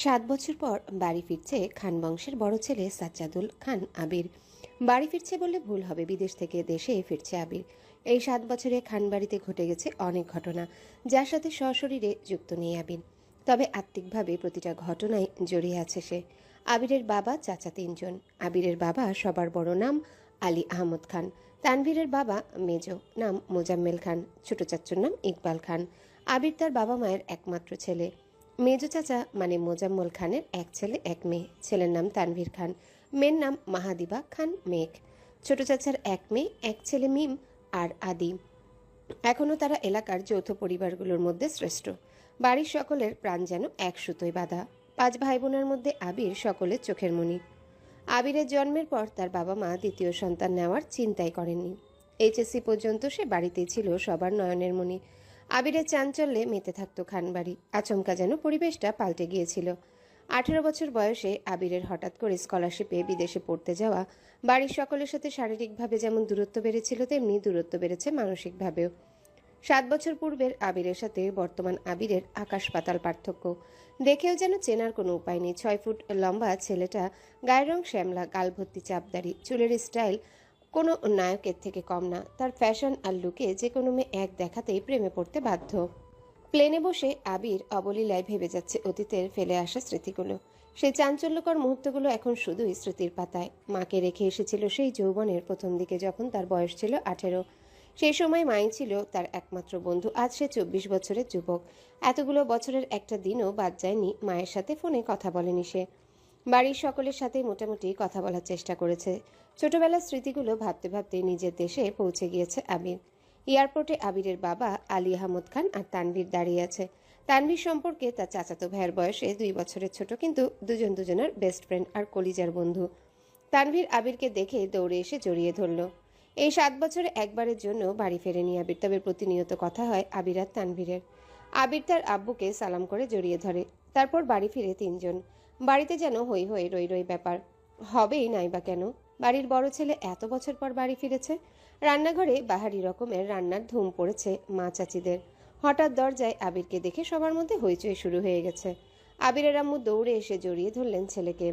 ৭ বছর পর বাড়ি ফিরছে খান বংশের বড় ছেলে সাজ্জাদুল খান আবির। বাড়ি ফিরছে বললে ভুল হবে, বিদেশ থেকে দেশে ফিরছে আবির। এই ৭ বছরে খান বাড়িতে ঘটে গেছে অনেক ঘটনা, যার সাথে সশরীরে যুক্ত নেই আবির। তবে আত্মিকভাবে প্রতিটা ঘটনায় জড়িয়ে আছে সে। আবিরের বাবা চাচা ৩ জন। আবিরের বাবা সবার বড়, নাম আলী আহমদ খান। তানভীরের বাবা মেজ, নাম মোজাম্মেল খান। ছোট চাচ্চুর নাম ইকবাল খান। আবির তার বাবা মায়ের একমাত্র ছেলে। মেজ চাচা মানে মোজাম্মল খানের এক ছেলে এক মেয়ে। ছেলের নাম তানভীর খান, মেয়ের নাম মাহাদিবা খান মেঘ। ছোট চাচার এক মেয়ে, এক ছেলে মিম আর আদি। এখনও তারা এলাকার যৌথ পরিবারগুলোর মধ্যে শ্রেষ্ঠ। বাড়ির সকলের প্রাণ যেন এক সুতোয় বাঁধা। 5 ভাই বোনের মধ্যে আবির সকলের চোখের মণি। আবিরের জন্মের পর তার বাবা মা দ্বিতীয় সন্তান নেওয়ার চিন্তাই করেননি। এইচএসসি পর্যন্ত সে বাড়িতেই ছিল সবার নয়নের মণি। আবিরের চাঞ্চল্যে মেতে থাকতো খানবাড়ি। আচমকা যেন পরিবেশটা পাল্টে গিয়েছিল। 18 বছর বয়সে আবিরের হঠাৎ করে স্কলারশিপে বিদেশে পড়তে যাওয়া বাড়ির সকলের সাথে শারীরিকভাবে যেমন দূরত্ব বেড়েছিল, তেমনি দূরত্ব বেড়েছে মানসিকভাবেও। 7 বছর পূর্বের আবিরের সাথে বর্তমান আবিরের আকাশ পাতাল পার্থক্য। দেখেও যেন চেনার কোনো উপায় নেই। 6 ফুট লম্বা ছেলেটা, গায়ের রং শ্যামলা, গাল ভর্তি চাপদাড়ি, চুলের স্টাইল কোনো নায়কের থেকে কম না। তার ফ্যাশন আর লুকে যে কোনো মেয়ে এক দেখাতেই প্রেমে পড়তে বাধ্য। প্লেনে বসে আবির অবলীলায় ভেবে যাচ্ছে অতীতের ফেলে আসা স্মৃতিগুলো। সেই চাঞ্চল্যকর মুহূর্তগুলো এখন শুধুই স্মৃতির পাতায়। মাকে রেখে এসেছিল সেই যৌবনের প্রথম দিকে, যখন তার বয়স ছিল 18। সেই সময় মাই ছিল তার একমাত্র বন্ধু। আজ সে 24 বছরের যুবক। এতগুলো বছরের একটা দিনও বাদ যায়নি মায়ের সাথে ফোনে কথা বলেনি সে। বাড়ির সকলের সাথে মোটামুটি কথা বলার চেষ্টা করেছে। ছোটবেলার স্মৃতিগুলো ভাবতে ভাবতে নিজের দেশে পৌঁছে গিয়েছে আবির। এয়ারপোর্টে আবিরের বাবা আলী আহমদ খান আর তানভীর দাঁড়িয়ে আছে। তানভীর সম্পর্কে তার চাচাতো ভাইয়ের বয়সে 2 বছরের ছোট, কিন্তু দুজন দুজনের বেস্ট ফ্রেন্ড আর কলিজার বন্ধু। তানভীর আবিরকে দেখে দৌড়ে এসে জড়িয়ে ধরল। এই 7 বছরে একবারের জন্য বাড়ি ফেরেনি আবির, তবে প্রতিনিয়ত কথা হয় আবির আর তানভীরের। আবির তার আব্বুকে সালাম করে জড়িয়ে ধরে। তারপর বাড়ি ফিরে 3 জন। বাড়িতে যেন হই হই রই রই ব্যাপার। হবেই নাই বা কেন? বাড়ির বড় ছেলে এত বছর পর বাড়ি ফিরেছে। রান্নাঘরে বাহারি রকমের রান্নার ধুম পড়েছে মা চাচিদের। হঠাৎ দরজায় আবিরকে দেখে সবার মধ্যে হইচই শুরু হয়ে গেছে। আবিরের আম্মু দৌড়ে এসে জড়িয়ে ধরলেন ছেলেকে।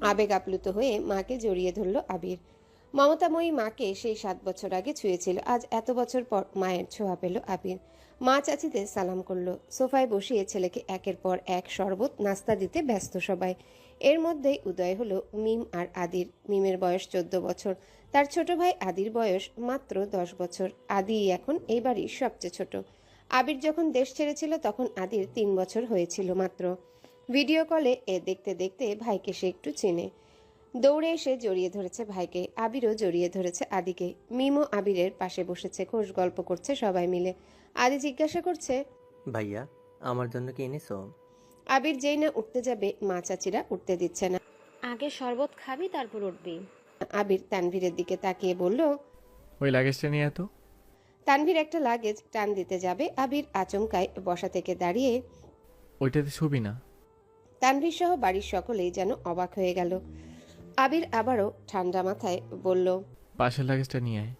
আবেগ আপ্লুত হয়ে মাকে জড়িয়ে ধরল আবির। মমতাময়ী মাকে সেই 7 বছর আগে ছুঁয়েছিল, আজ এত বছর পর মায়ের ছোঁয়া পেল আবির। মা চাচিদের সালাম করলো। সোফায় বসিয়ে ছেলেকে একের পর এক শরবত নাস্তা দিতে ব্যস্ত সবাই। এর মধ্যেই উদয় হলো মিম আর আদির। মিমের বয়স 14 বছর। তার ছোট ভাই আদির বয়স মাত্র 10 বছর। আদি এখন এই বাড়ির সবচেয়ে ছোট। আবির যখন দেশ ছেড়েছিল তখন আদির 3 বছর হয়েছিল মাত্র। ভিডিও কলে দেখতে দেখতে ভাইকে সে একটু চেনে। দৌড়ে এসে জড়িয়ে ধরেছে ভাইকে। আবিরও জড়িয়ে ধরেছে আদিকে। মিমও আবিরের পাশে বসেছে, খোশ গল্প করছে সবাই মিলে। আদি জিজ্ঞাসা করছে, ভাইয়া, আমার জন্য কি এনেছো? আবির যেই না উঠতে যাবে মা চাচিরা উঠতে দিচ্ছে না। আগে শরবত খাবি তারপর উঠবি। আবির তানভীরের দিকে তাকিয়ে বলল, ওই লাগেজটা নিয়ে এত। তানভীর একটা লাগেজ টান দিতে যাবে। আবির আচমকায় বসা থেকে দাঁড়িয়ে। ওইটাতে ছবি না। তানভীর সহ বাড়ির সকলেই যেন অবাক হয়ে গেল। আবির আবারও ঠান্ডা মাথায় বলল, পাশের লাগেজটা নিয়ে আয়।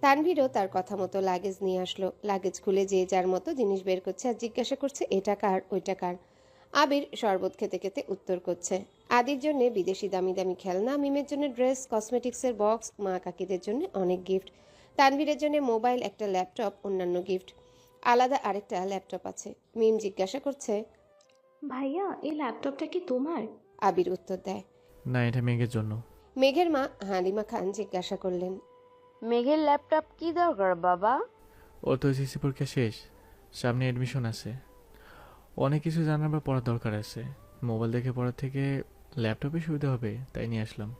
তানভীরও তার কথা মতো লাগেজ নিয়ে আসলো। লাগেজ খুলে যে যার মতো জিনিস বের করছে আর জিজ্ঞাসা করছে এটা কার ওইটা কার। আবির শরবত খেতে খেতে উত্তর করছে, আদির জন্য বিদেশি দামি দামি খেলনা, মিমের জন্য ড্রেস, কসমেটিক্সের বক্স, মা কাকিদের জন্য অনেক গিফট, তানভীরের জন্য মোবাইল, একটা ল্যাপটপ, অন্যান্য গিফট। আলাদা আরেকটা ল্যাপটপ আছে। মিম জিজ্ঞাসা করছে, ভাইয়া এই ল্যাপটপটা কি তোমার? আবির উত্তর দেয়। না, এটা মেঘের জন্য। মেঘের মা হালিমা খান জিজ্ঞাসা করলেন, মেঘের ল্যাপটপ কি দরকার বাবা? ওর তো এসএসসি পরীক্ষা শেষ, সামনে অ্যাডমিশন আছে, অনেক কিছু জানার বা পড়ার দরকার আছে। মোবাইল দেখে পড়ার থেকে ল্যাপটপে সুবিধা হবে, তাই নিয়ে আসলাম।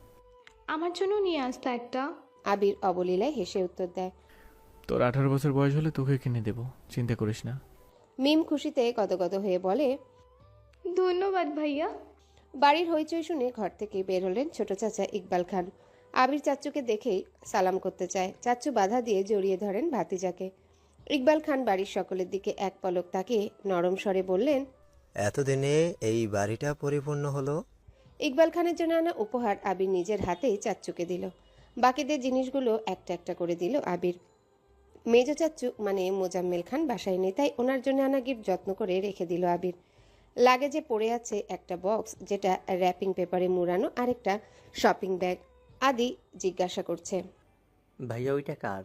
আমার জন্য নিয়ে আসতে একটা। আবির অবলীলায় হেসে উত্তর দেয়। তোর 18 বছর বয়স হলে তোকে কিনে দেবো, চিন্তা করিস না। মিম খুশিতে গদগদ হয়ে বলে, ধন্যবাদ ভাইয়া। বাড়ির হইচই শুনে ঘর থেকে বের হলেন ছোট চাচা ইকবাল খান। আবির চাচ্চুকে দেখেই সালাম করতে চায়। চাচ্চু বাধা দিয়ে জড়িয়ে ধরেন ভাতিজাকে। ইকবাল খান বাড়ির সকলের দিকে এক পলক তাকিয়ে নরম স্বরে বললেন, এতদিনে এই বাড়িটা পরিপূর্ণ হলো। ইকবাল খানের জন্য আনা উপহার আবির নিজের হাতেই চাচ্চুকে দিল। বাকিদের জিনিসগুলো একটা একটা করে দিল আবির। মেজ চাচ্চু মানে মোজাম্মেল খান বাসায় নেই, তাই ওনার জন্য আনা গিফট যত্ন করে রেখে দিল আবির। লাগেজে পড়ে আছে একটা বক্স যেটা র্যাপিং পেপারে মুড়ানো আর একটা শপিং ব্যাগ। আদি জিজ্ঞাসা করছে। ভাইয়া ওইটা কার?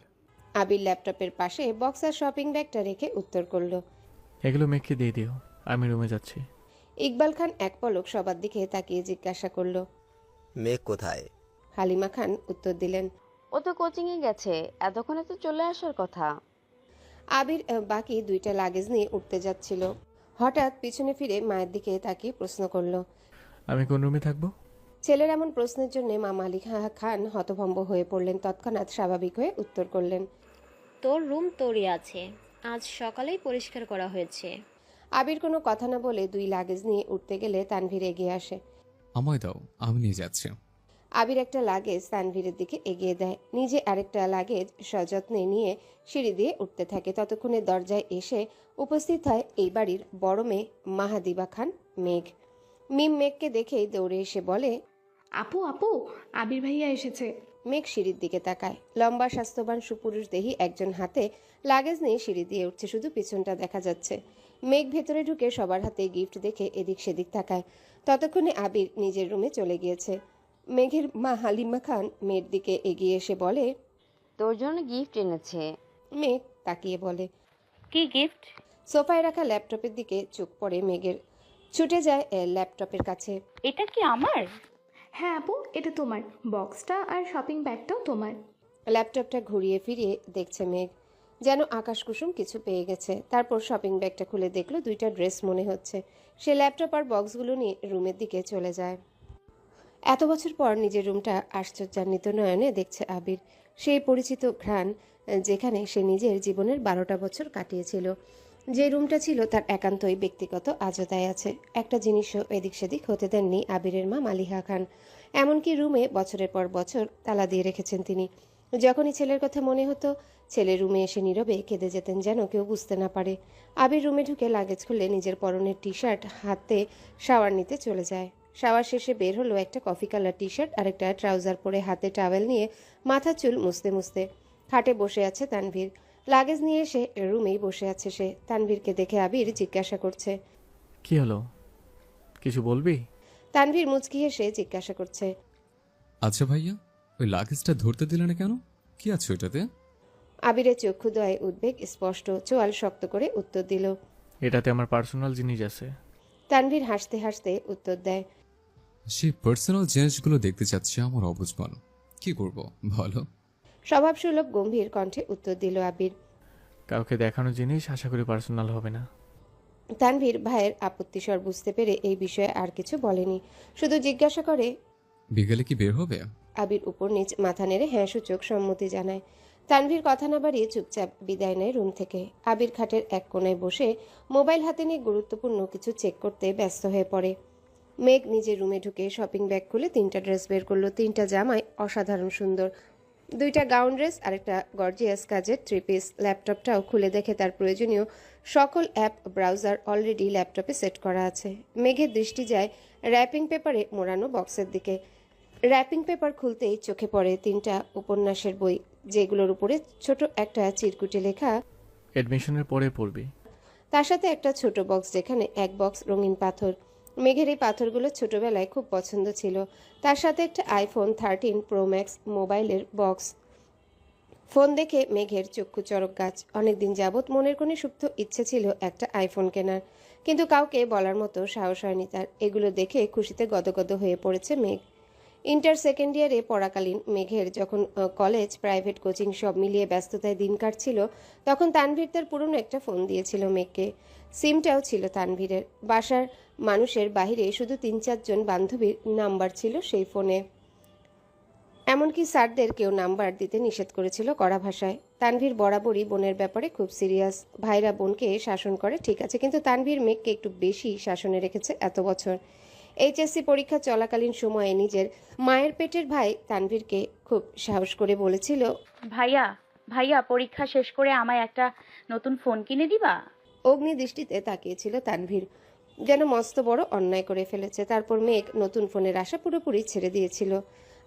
আবির ল্যাপটপের পাশে বক্স আর শপিং ব্যাগটা রেখে উত্তর করলো। এগুলো মেঘকে দিয়ে দিও, আমি রুমে যাচ্ছি। ইকবাল খান এক পলক সবার দিকে তাকিয়ে জিজ্ঞাসা করলো। মেঘ কোথায়? হালিমা খান উত্তর দিলেন। ও তো কোচিংয়ে গেছে, এতক্ষণে তো চলে আসার কথা। আবির বাকি দুইটা লাগেজ নিয়ে উঠতে যাচ্ছিল, হঠাৎ পিছনে ফিরে মায়ের দিকে তাকিয়ে প্রশ্ন করলো। আমি কোন রুমে থাকবো? ছেলের এমন প্রশ্নের জন্য মা মালিকা খান হতভম্ব হয়ে পড়লেন। তৎক্ষণাৎ স্বাভাবিক হয়ে উত্তর করলেন। তোর রুম তোরই আছে, আজ সকালেই পরিষ্কার করা হয়েছে। আবির কোনো কথা না বলে দুই লাগেজ নিয়ে উঠতে গেলে তানভীর এগিয়ে আসে। আমায় দাও, আমি নিয়ে যাচ্ছি। আবির একটা লাগেজ তানভীরের দিকে এগিয়ে দেয়, নিজে আরেকটা লাগেজ সযত্নে নিয়ে সিঁড়ি দিয়ে উঠতে থাকে। ততক্ষণে দরজায় এসে উপস্থিত হয় এই বাড়ির বড় মেয়ে মাহাদিবা খান মেঘ। মিম মেঘকে দেখেই দৌড়ে এসে বলে। আপু আপু, আবির ভাইয়া এসেছে। মেঘ সিঁড়ির দিকে তাকায়। লম্বা স্বাস্থ্যবান সুপুরুষ দেহি একজন হাতে লাগেজ নিয়ে সিঁড়ি দিয়ে উঠছে, শুধু পিছনটা দেখা যাচ্ছে। মেঘ ভেতরে ঢুকে সবার হাতে গিফট দেখে এদিক সেদিক তাকায়। ততক্ষণে আবির নিজের রুমে চলে গিয়েছে। মেঘের মা হালিমা খান মেয়ের দিকে এগিয়ে এসে বলে। তোর জন্য গিফট এনেছে। মেঘ তাকিয়ে বলে। কি গিফট? সোফায় রাখা ল্যাপটপের দিকে চোখ পড়ে মেঘের, ছুটে যায় ল্যাপটপের কাছে। এটা কি আমার? হ্যাঁ আপু, এটা তোমার। বক্সটা আর শপিং ব্যাগটাও তোমার। ল্যাপটপটা ঘুরিয়ে ফিরিয়ে দেখছে মেঘ, যেন আকাশ কুসুম কিছু পেয়ে গেছে। তারপর শপিং ব্যাগটা খুলে দেখলো দুইটা ড্রেস মনে হচ্ছে। সে ল্যাপটপ আর বক্সগুলো নিয়ে রুমের দিকে চলে যায়। এত বছর পর নিজের রুমটা আশ্চর্যান্বিত নয়নে দেখছে আবির। সেই পরিচিত ঘ্রাণ, যেখানে সে নিজের জীবনের 12টা বছর কাটিয়েছিল। যে রুমটা ছিল তার একান্তই ব্যক্তিগত, আজও তাই আছে। একটা জিনিসও এদিক সেদিক হতে দেননি আবিরের মা মালিহা খান। এমনকি রুমে বছরের পর বছর তালা দিয়ে রেখেছেন তিনি। যখনই ছেলের কথা মনে হতো, ছেলে রুমে এসে নীরবে কেঁদে যেতেন, যেন কেউ বুঝতে না পারে। আবির রুমে ঢুকে লাগেজ খুলে নিজের পরনের টি শার্ট হাতে শাওয়ার নিতে চলে যায়। শাওয়ার শেষে বের হলো একটা কফি কালার টি শার্ট আর একটা ট্রাউজার পরে হাতে টাওয়েল নিয়ে মাথা চুল মুছতে মুছতে খাটে বসে আছে তানভীর। লাগেজ নিয়ে এসে রুমেই বসে আছে সে। তানভীরকে দেখে আবির জিজ্ঞাসা করছে। কি হলো, কিছু বলবি? তানভীর মুচকি হেসে জিজ্ঞাসা করছে। আচ্ছা ভাইয়া, ওই লাগেজটা ধরতে দিলে না কেন? কি আছে ওইটাতে? আবিরের চক্ষুদয়ে উদ্বেগ স্পষ্ট, চোয়াল শক্ত করে উত্তর দিল। এটাতে আমার পার্সোনাল জিনিস আছে। তানভীর হাসতে হাসতে উত্তর দেয়। সেই পার্সোনাল জিনিসগুলো দেখতে চাচ্ছি আমার অবুঝ মন। কি করব বলো? স্বভাবসুলভ গম্ভীর কণ্ঠে উত্তর দিল আবির। কাউকে দেখানো জিনিস আশা করি পার্সোনাল হবে না। তানভীর ভাইয়ের আপত্তিস্বর বুঝতে পেরে এই বিষয়ে আর কিছু বলেনি, শুধু জিজ্ঞাসা করে। বিকেলে কি বের হবে? আবির উপর নিচ মাথা নেড়ে হ্যাঁ সূচক সম্মতি জানায়। তানভীর কথা না বাড়িয়ে চুপচাপ বিদায় নেয় রুম থেকে। আবির খাটের এক কোণায় বসে মোবাইল হাতে নিয়ে গুরুত্বপূর্ণ কিছু চেক করতে ব্যস্ত হয়ে পড়ে। মেঘ নিজের রুমে ঢুকে শপিং ব্যাগ খুলে 3টা ড্রেস বের করলো। 3টা জামাই অসাধারণ সুন্দর, 2টা গাউন ড্রেস আর একটা গর্জিয়াস কাজের 3 পিস। ল্যাপটপটাও খুলে দেখে তার প্রয়োজনীয় সকল অ্যাপ ব্রাউজার অলরেডি ল্যাপটপে সেট করা আছে। মেঘের দৃষ্টি যায় র্যাপিং পেপারে মোড়ানো বক্সের দিকে। র্যাপিং পেপার খুলতেই চোখে পড়ে 3টা উপন্যাসের বই, যেগুলোর উপরে ছোট একটা চিরকুটে লেখা অ্যাডমিশনের পরে পড়বি। তার সাথে একটা ছোট বক্স, যেখানে এক বক্স রঙিন পাথর। মেঘের এই পাথরগুলো ছোটবেলায় খুব পছন্দ ছিল। তার সাথে একটা আইফোন 13 প্রো ম্যাক্স মোবাইলের বক্স। ফোন দেখে মেঘের চক্ষু চড়ক গাছ। অনেকদিন যাবৎ মনের কোণে সুপ্ত ইচ্ছে ছিল একটা আইফোন কেনার, কিন্তু কাউকে বলার মতো সাহস হয়নি তার। এগুলো দেখে খুশিতে গদগদ হয়ে পড়েছে মেঘ। ইন্টার সেকেন্ড ইয়ারে পড়াকালীন মেঘের যখন কলেজ, প্রাইভেট কোচিং সব মিলিয়ে ব্যস্ততায় দিন কাটছিল, তখন তানভীর তার পুরনো একটা ফোন দিয়েছিল মেঘকে। সিমটাও ছিল তানভীরের। বাসার মানুষের বাইরে শুধু 3-4 জন বান্ধবীর নাম্বার ছিল সেই ফোনে। এমনকি স্যারদের কেউ নাম্বার দিতে নিষেধ করেছিল কড়া ভাষায়। তানভীর বরাবরই বোনের ব্যাপারে খুব সিরিয়াস। ভাইরা বোনকে শাসন করে ঠিক আছে, কিন্তু তানভীর মেঘকে একটু বেশি শাসনে রেখেছে এত বছর। এইচএসসি পরীক্ষা চলাকালীন সময়ে নিজের মায়ের পেটের ভাই তানভীরকে খুব সাহস করে বলেছিল, ভাইয়া ভাইয়া পরীক্ষা শেষ করে আমায় একটা নতুন ফোন কিনে দিবা? অগ্নি দৃষ্টিতে তাকিয়েছিল তানভীর, যেন মস্ত বড় অন্যায় করে ফেলেছে। তারপর মেঘ নতুন ফোনের আশা পুরোপুরি ছেড়ে দিয়েছিল।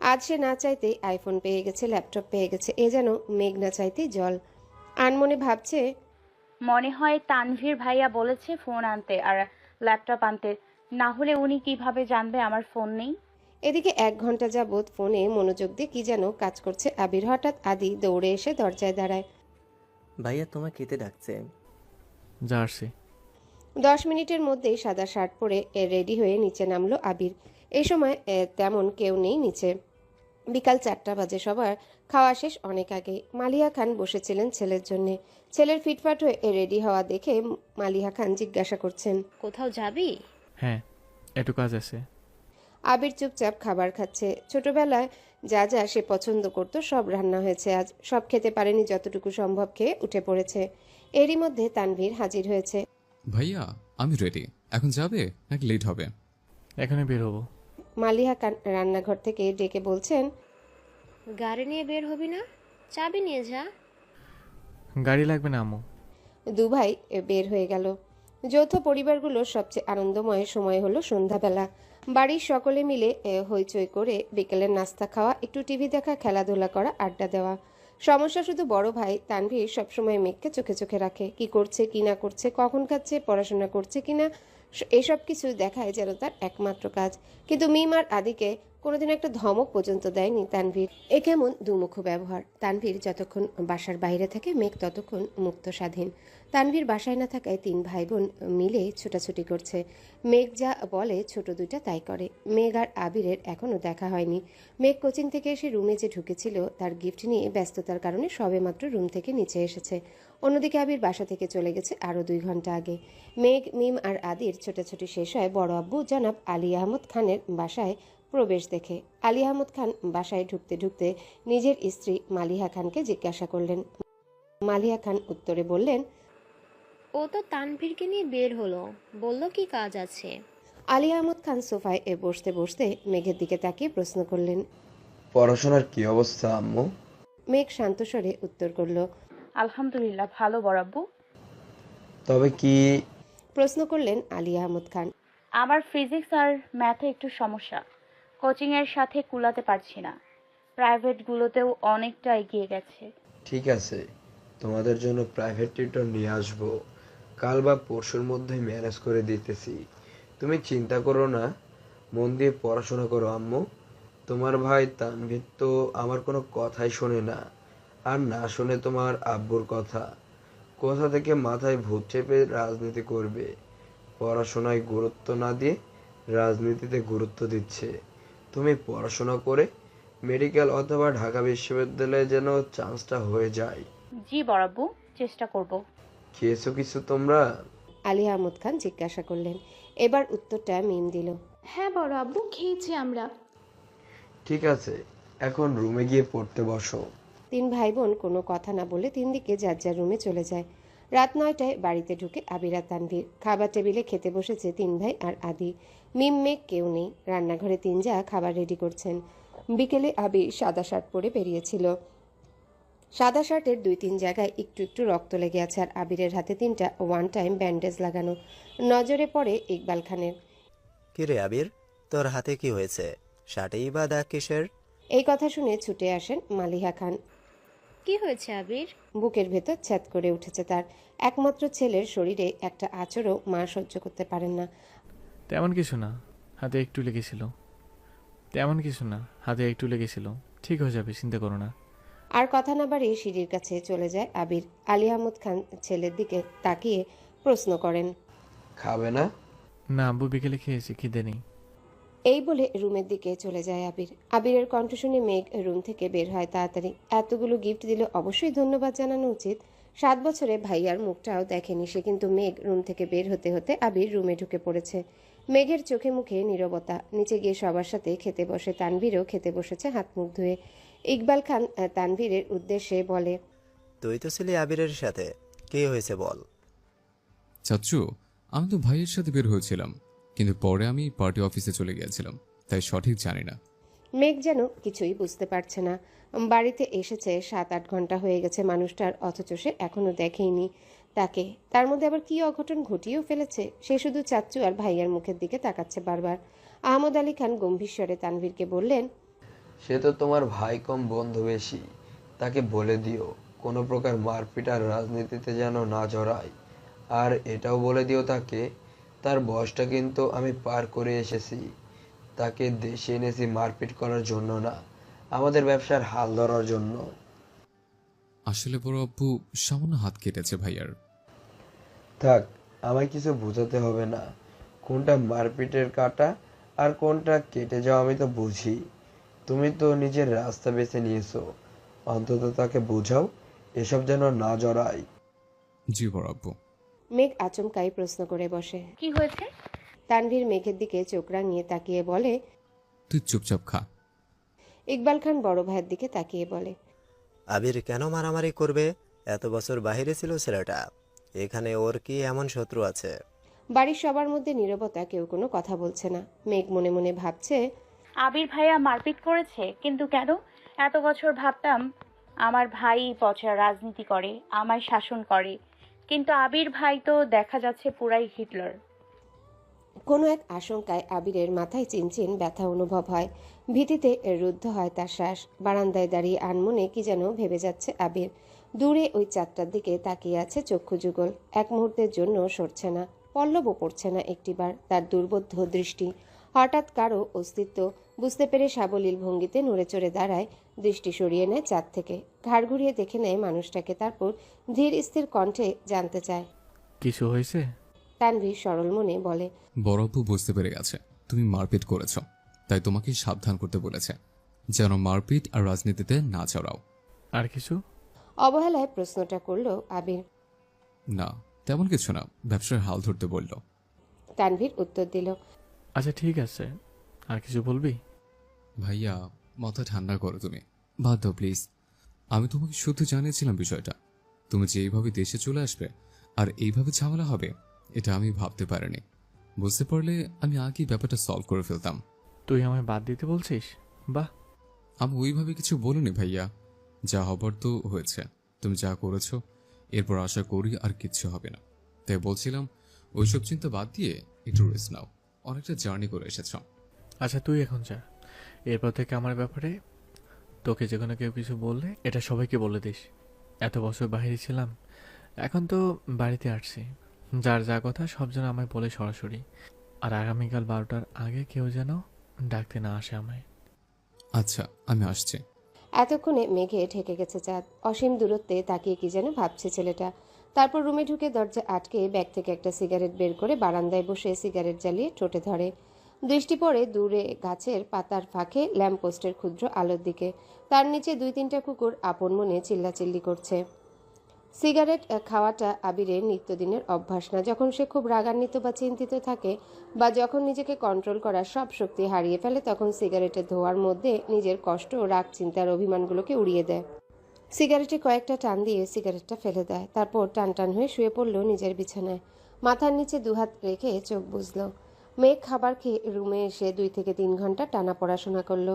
আজ সে না চাইতেই আইফোন পেয়ে গেছে, ল্যাপটপ পেয়ে গেছে, এ যেন মেঘ না চাইতেই জল। আনমনে ভাবছে, মনে হয় তানভীর ভাইয়া বলেছে ফোন আনতে, আর ল্যাপটপ আনতে, না হলে উনি কিভাবে জানবে আমার ফোন নেই? এদিকে 1 ঘন্টা যাবৎ ফোনে মনোযোগ দিয়ে কি যেন কাজ করছে আবির। হঠাৎ আদি দৌড়ে এসে দরজায় দাঁড়ায়। ভাইয়া তোমায় খেতে ডাকছে। জার্সি। 10 মিনিটের মধ্যেই সাদা শার্ট পরে রেডি হয়ে নিচে নামলো আবির। এই সময় তেমন কেউ নেই নিচে। বিকাল 4টা বাজে, সবার খাওয়া শেষ অনেক আগে। মালিহা খান বসেছিলেন ছেলের জন্য। ছেলের ফিটফাট হয়ে রেডি হওয়া দেখে মালিহা খান জিজ্ঞাসা করছেন, কোথাও যাবি? হ্যাঁ, একটু কাজ আছে। আবির চুপচাপ খাবার খাচ্ছে। ছোটবেলায় যা যা সে পছন্দ করত সব রান্না হয়েছে আজ। সব খেতে পারেনি, যতটুকু সম্ভব খেয়ে উঠে পড়েছে। এরই মধ্যে তানভীর হাজির হয়েছে। ভাইয়া আমি রেডি, এখন যাবে নাকি লেট হবে? এখনই বের হবো। মালিহা খান রান্নাঘর থেকে ডেকে বলছেন, গাড়ি নিয়ে বের হবি না? চাবি নিয়ে যা। গাড়ি লাগবে না আম্মু। দুভাই বের হয়ে গেল। যৌথ পরিবারগুলোর সবচেয়ে আনন্দময় সময় হলো সন্ধ্যাবেলা। বাড়ির সকলে মিলে হইচই করে বিকেলের নাস্তা খাওয়া, একটু টিভি দেখা, খেলাধুলা করা, আড্ডা দেওয়া। সমস্যা শুধু বড় ভাই তানভীর সবসময় মেঘকে চোখে চোখে রাখে। কি করছে কি না করছে, কখন খাচ্ছে, পড়াশোনা করছে কিনা, এসব কিছু দেখায় যেন তার একমাত্র কাজ। কিন্তু মিম আর আদিকে কোনোদিন একটা ধমক পর্যন্ত দেয়নি তানভীর। এ কেমন দুমুখ ব্যবহার। তানভীর যতক্ষণ বাসার বাইরে থাকে, মেঘ ততক্ষণ মুক্ত স্বাধীন। তানভীর বাসায় না থাকায় 3 ভাই বোন মিলে ছোটাছুটি করছে। মেঘ যা বলে ছোট দুইটা তাই করে। মেঘ আর আবিরের এখনও দেখা হয়নি। মেঘ কোচিং থেকে এসে রুমে যে ঢুকেছিল তার গিফট নিয়ে ব্যস্ততার কারণে সবেমাত্র রুম থেকে নিচে এসেছে। অন্যদিকে আবির বাসা থেকে চলে গেছে আরও 2 ঘন্টা আগে। মেঘ, মিম আর আদির ছোটাছুটি শেষ হয় বড় আব্বু জনাব আলী আহমদ খানের বাসায় প্রবেশ দেখে। আলী আহমদ খান বাসায় ঢুকতে ঢুকতে নিজের স্ত্রী মালিহা খানকে জিজ্ঞাসা করলেন। মালিহা খান উত্তরে বললেন, ও তো তানভীরকে নিয়ে বের হলো, বলল কি কাজ আছে। আলী আহমদ খান সোফায় বসতে বসতে মেঘের দিকে তাকিয়ে প্রশ্ন করলেন। পড়াশোনার কি অবস্থা আম্মু? মেঘ শান্ত স্বরে উত্তর করল, আলহামদুলিল্লাহ ভালো বড়াব্বু। তবে কি? প্রশ্ন করলেন আলী আহমদ খান। আমার ফিজিক্স আর ম্যাথে একটু সমস্যা, কোচিংয়ের সাথে কুলাতে পারছি না। প্রাইভেটগুলোতেও অনেকটা এগিয়ে গেছে। ঠিক আছে, তোমাদের জন্য প্রাইভেট টিউটর নিয়ে আসবো। কাল বা পরশুর মধ্যে ম্যানেজ করে দিতেছি। তুমি চিন্তা করো না, মন দিয়ে পড়াশোনা করো আম্মু। তোমার ভাই তানভীর তো আমার কোনো কথাই শোনে না, আর না শোনে তোমার আব্বুর কথা। কোথা থেকে মাথায় ভূত চেপে রাজনীতি করবে। পড়াশোনায় গুরুত্ব না দিয়ে রাজনীতিতে গুরুত্ব দিচ্ছে। তুমি পড়াশোনা করে মেডিকেল অথবা ঢাকা বিশ্ববিদ্যালয়ে যেন চান্সটা হয়ে যায়। জি বড়াব্বু, চেষ্টা করব। খেয়েছো কিছু তোমরা? আলী আহমদ খান জিজ্ঞাসা করলেন। এবার উত্তরটা মিম দিল। হ্যাঁ বড় আব্বু, খেয়েছি আমরা। ঠিক আছে, এখন রুমে গিয়ে পড়তে বসো। 3 ভাই বোন কোনো কথা না বলে 3 দিকে যার যার রুমে চলে যায়। রাত 9টায় বাড়িতে ঢুকে আবির আর তানভীর। খাবার টেবিলে খেতে বসেছে 3 ভাই আর আদি। মিম, মেঘ কেউ নেই। রান্নাঘরে 3 যা খাবার রেডি করছেন। বিকেলে আবির সাদা শার্ট পরে বেরিয়েছিল। সাদা শার্টের 2-3 জায়গায় একটু একটু রক্ত লেগে আছে, আর আবিরের হাতে 3টা ওয়ান টাইম ব্যান্ডেজ লাগানো। নজরে পড়ে ইকবাল খানের। কিরে আবির, তোর হাতে কি হয়েছে? শার্টেই বা দাগ কিসের? এই কথা শুনে ছুটে আসেন মালিহা খান। কি হয়েছে আবির? বুকের ভেতর ছ্যাদ করে উঠেছে তার। একমাত্র ছেলের শরীরে একটা আঁচড়ও মা সহ্য করতে পারেন না। তেমন কিছু না, হাতে একটু লেগেছিল। ঠিক হয়ে যাবে, চিন্তা করো না। আর কথা না বাড়িয়ে সিঁড়ির কাছে চলে যায় আবির। আলী আহমদ খান ছেলের দিকে তাকিয়ে প্রশ্ন করেন, খাবে না? না আব্বু, বিকেলে খেয়েছি, খিদে নেই। এই বলে রুমের দিকে চলে যায় আবির। আবিরের কণ্ঠ শুনে মেঘ রুম থেকে বের হয় তাড়াতাড়ি। এতগুলো গিফট দিলে অবশ্যই ধন্যবাদ জানানো উচিত। 7 বছরে ভাইয়ার মুখটাও দেখেনি সে, কিন্তু মেঘ রুম থেকে বের হতে হতে আবির রুমে ঢুকে পড়েছে। মেঘের চোখে মুখে নীরবতা। নিচে গিয়ে সবার সাথে খেতে বসে। তানভীরও খেতে বসেছে হাত মুখ ধুয়ে। ইকবাল খান তানভীরের উদ্দেশ্যে বলে, তুই তো ছিলি আবিরের সাথে, কি হয়েছে বল। চাচ্চু, আমি তো ভাইয়ের সাথে বের হয়েছিলাম, কিন্তু পরে আমি পার্টি অফিসে চলে গিয়েছিলাম, তাই সঠিক জানি না। মেঘ যেন কিছুই বুঝতে পারছে না। বাড়িতে এসেছে 7-8 ঘন্টা হয়ে গেছে মানুষটার, অথচ সে এখনো দেখেইনি তাকে। তার মধ্যে আবার কি অঘটন ঘটিয়েও ফেলেছে। সে শুধু চাচ্চু আর ভাইয়ার মুখের দিকে তাকাচ্ছে বারবার। আহমদ আলী খান গম্ভীর স্বরে তানভীরকে বললেন, সে তো তোমার ভাই কম বন্ধু বেশি। তাকে বলে দিও কোনো প্রকার মারপিট আর রাজনীতিতে যেন না জড়ায়। আর এটাও বলে দিও তাকে তার বয়সটা কিন্তু আমি পার করে এসেছি। তাকে দেশে এনেছি মারপিট করার জন্য না, আমাদের ব্যবসার হাল ধরার জন্য। আসলে বড় আব্বু সামান্য হাত কেটেছে ভাইয়ার। থাক, আমায় কিছু বোঝাতে হবে না। কোনটা মারপিটের কাঁটা আর কোনটা কেটে যাওয়া আমি তো বুঝি। তুমি তো নিজের রাস্তা বেছে নিয়েছো, অন্তত তাকে বোঝাও এসব যেন না জড়ায়। জি বড় আব্বু। মেঘ আচমকাই প্রশ্ন করে বসে। কি হয়েছে? তানভীর মেঘের দিকে চোখ রাঙিয়ে তাকিয়ে বলে। তুই চুপচাপ খা। ইকবাল খান বড় ভাইয়ের দিকে তাকিয়ে বলে। আবির কেন মারামারি করবে? এত বছর বাইরে ছিল ছেলেটা, এখানে ওর কি এমন শত্রু আছে? বাড়ির সবার মধ্যে নীরবতা, কেউ কোনো কথা বলছে না। মেঘ মনে মনে ভাবছে, আবির ভাইয়া মারপিট করেছে, কিন্তু কেন? এত বছর ভাবতাম আমার ভাই পচা রাজনীতি করে, আমায় শাসন করে, কিন্তু আবির ভাই তো দেখা যাচ্ছে পুরাই হিটলার। কোনো এক আশঙ্কায় আবিরের মাথায় চিনচিন ব্যথা অনুভব হয়। ভীতিতে রুদ্ধ হয় তার শ্বাস। বারান্দায় দাঁড়িয়ে আনমনে কি যেন ভেবে যাচ্ছে আবির। দূরে ওই চাঁদটার দিকে তাকিয়ে আছে চক্ষু যুগল। এক মুহূর্তের জন্য সরছে না, পল্লবও পড়ছে না একটিবার তার দুর্বোধ্য দৃষ্টি। হঠাৎ কারো অস্তিত্ব বুঝতে পেরে সাবলীল ভঙ্গিতে নড়ে চড়ে দাঁড়ায়, দৃষ্টি সরিয়ে নেয় চাঁদ থেকে, ঘাড় ঘুরিয়ে দেখে নেয় মানুষটাকে, তারপর ধীর স্থির কণ্ঠে জানতে চায়। কিছু হয়েছে? তানভীর সরল মনে বলে। বড় আব্বু বুঝতে পেরে গেছে তুমি মারপিট করেছ, তাই তোমাকে সাবধান করতে বলেছে যেন মারপিট আর রাজনীতিতে না জড়াও। আর কিছু? অবহেলায় প্রশ্নটা করল আবির। না, তেমন কিছু না, ব্যবসার হাল ধরতে বলল। তানভীর উত্তর দিল। আচ্ছা ঠিক আছে, আর কিছু বলবি? ভাইয়া মাথা ঠান্ডা করো তুমি, বাদ দাও প্লিজ। আমি তোমাকে শুধু জানিয়েছিলাম বিষয়টা। তুমি যে এইভাবে দেশে চলে আসবে আর এইভাবে ঝামেলা হবে, এটা আমি ভাবতে পারিনি। বুঝতে পারলে আমি আগেই ব্যাপারটা সলভ করে ফেলতাম। তুই আমায় বাদ দিতে বলছিস? বাহ। আমি ওইভাবে কিছু বলিনি ভাইয়া, যা হবার তো হয়েছে। তুমি যা করেছো এরপর আশা করি আর কিচ্ছু হবে না। তাই বলছিলাম ওইসব চিন্তা বাদ দিয়ে একটু রেস্ট নাও, অনেকটা জার্নি করে এসেছ। আচ্ছা তুই এখন যা, এরপর থেকে আমার ব্যাপারে তোকে যেখানে কেউ কিছু বললে এটা সবাইকে বলে দিস। এত বছর বাইরে ছিলাম, এখন তো বাড়িতে আসছি, যার যা কথা সব যেন আমায় বলে সরাসরি। আর আগামীকাল 12টার আগে কেউ যেন ডাকতে না আসে আমায়। আচ্ছা আমি আসছি। এতক্ষণে মেঘে ঢেকে গেছে চাঁদ। অসীম দূরত্বে তাকিয়ে কি যেন ভাবছে ছেলেটা। তারপর রুমে ঢুকে দরজা আটকে ব্যাগ থেকে একটা সিগারেট বের করে বারান্দায় বসে সিগারেট জ্বালিয়ে ঠোঁটে ধরে। দৃষ্টি পড়ে দূরে গাছের পাতার ফাঁকে ল্যাম্পপোস্টের ক্ষুদ্র আলোর দিকে। তার নিচে 2-3টা কুকুর আপন মনে চিল্লাচিল্লি করছে। সিগারেট খাওয়াটা আবিরের নিত্যদিনের অভ্যাস না। যখন সে খুব রাগান্বিত বা চিন্তিত থাকে, বা যখন নিজেকে কন্ট্রোল করার সব শক্তি হারিয়ে ফেলে, তখন সিগারেটের ধোঁয়ার মধ্যে নিজের কষ্ট, রাগ, চিন্তার অভিমানগুলোকে উড়িয়ে দেয়। সিগারেটে কয়েকটা টান দিয়ে সিগারেটটা ফেলে দেয়। তারপর টান টান হয়ে শুয়ে পড়ল নিজের বিছানায়। মাথার নিচে দুহাত রেখে চোখ বুজল। মেঘ খাবার খেয়ে রুমে এসে 2 থেকে 3 ঘন্টা টানা পড়াশোনা করলো।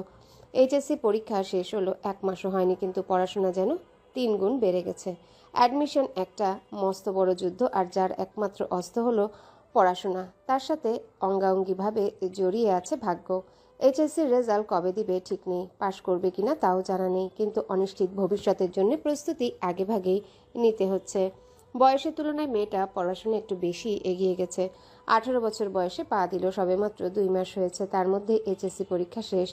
এইচএসসি পরীক্ষা শেষ হলো, 1 মাসও হয়নি, কিন্তু পড়াশোনা যেন 3 গুণ বেড়ে গেছে। অ্যাডমিশন একটা মস্ত বড় যুদ্ধ, আর যার একমাত্র অস্ত্র হলো পড়াশোনা, তার সাথে অঙ্গাঙ্গিভাবে জড়িয়ে আছে ভাগ্য। এইচএসসির রেজাল্ট কবে দিবে ঠিক নেই, পাশ করবে কিনা তাও জানা নেই, কিন্তু অনিশ্চিত ভবিষ্যতের জন্য প্রস্তুতি আগেভাগেই নিতে হচ্ছে। বয়সের তুলনায় মেয়েটা পড়াশোনা একটু বেশি এগিয়ে গেছে। 18 বছর বয়সে পা দিল, সবেমাত্র 2 মাস হয়েছে। তার মধ্যে এইচএসসি পরীক্ষা শেষ।